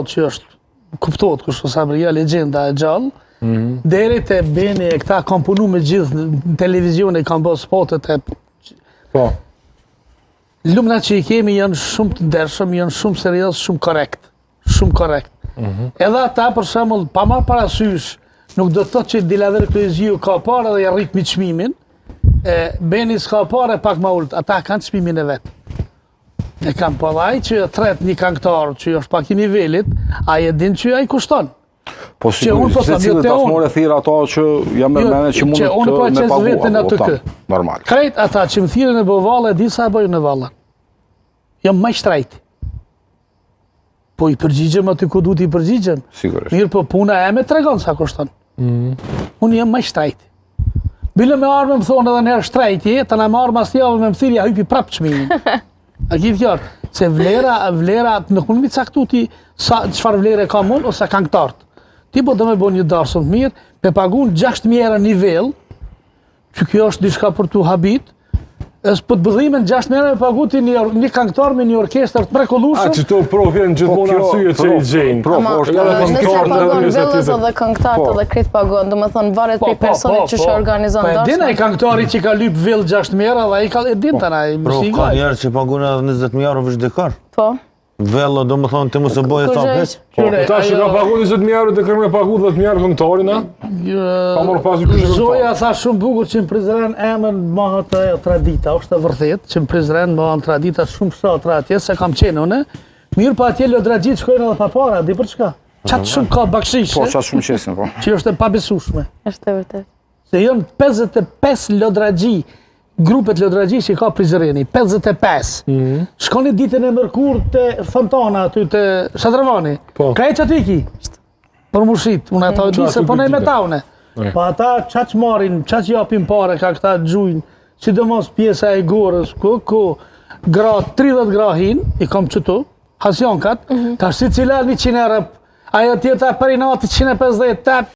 që është kuptohet kush është Sabria, legjenda e gjallë, deri te Beni e këta kanë punu me gjithë në televizion e kanë bërë spotet e... Po. Lumna që i kemi janë shumë të ndershëm, janë shumë serioz, shumë korrekt. Shumë korrekt. Edhe ata, për shembull, pa marrë parasysh, nuk do të thotë që Dilaver Kryziu ka parë dhe ja rrit me çmimin, Beni s'ka parë pak më ulët, ata kanë çmimin e vet. E kam po ai që thret një këngëtar që është pak i nivelit, ai e din që ai kushton. Po sigurisht, se cilët ta more thirr ato që jam mërmene që mund të me pagua. Normal. Krejt ata që më thirrën në Bovalle, di sa bëjnë në Valla. Jam më shtrejt. Po i përgjigjem aty ku duhet i përgjigjem. Sigurisht. Mirë, po puna e me tregon sa kushton. Unë jam më shtrejt. Bile me armë më thonë edhe njerë shtrejti, të na marrë mas javë me më thirrja hypi prapë çmimin. A ki fjallë, se vlera nuk mund mi caktu ti çfarë vlere ka mund ose këngëtarët. Ti po do me bo një darsën të mirë, pe pagun 6.000 nivel, që kjo është diçka për tu habit, po të bëdhimin 6.000 me pagu ti një këngëtar me një orkestër të mrekullueshëm. A që to provjen gjithmonë arsye që i gjejnë. Nëse pagon vëllës edhe këngëtarët edhe krit pagon, do me thonë varet prej personit që organizon darsën. Po e din ai këngëtari që ka lyp vëll 6.000 dhe ai ka e din tani ai Pro, ka njerë që pagun edhe 20.000 euro veç dekar. Po. Vello, do më thonë, ti mu se boje ta pes. Po, ta që ka pagu 20.000 euro dhe kërë me pagu 10.000 euro këngëtarin, a? Ka morë pasi kështë këngëtar. Zoja tha shumë bukur që në Prizren emën mahët tradita, është e vërtet, që në Prizren mahën tradita shumë shatra atje, se kam qenë une. Mirë pa atje lodragjit shkojnë edhe pa para, di për çka? Qatë shumë ka bakshishe. Po, qatë shumë qesin, po. Që është e pabesueshme. Është e vërtet. Se janë 55 lodragji, grupet lodragji që ka Prizreni, 55. Shkoni ditën e mërkurë te Fontana, aty te Shadravani. Krejt që tiki? Për mushit, unë ata di se po nej me taune. Pa ata qaq marin, qaq japin pare ka këta gjujnë, sidomos pjesa e gorës, gra 30 gra hin, i kom qëtu, hasjonkat, ka shqit cila 100 euro, ajo tjeta për i nati 150,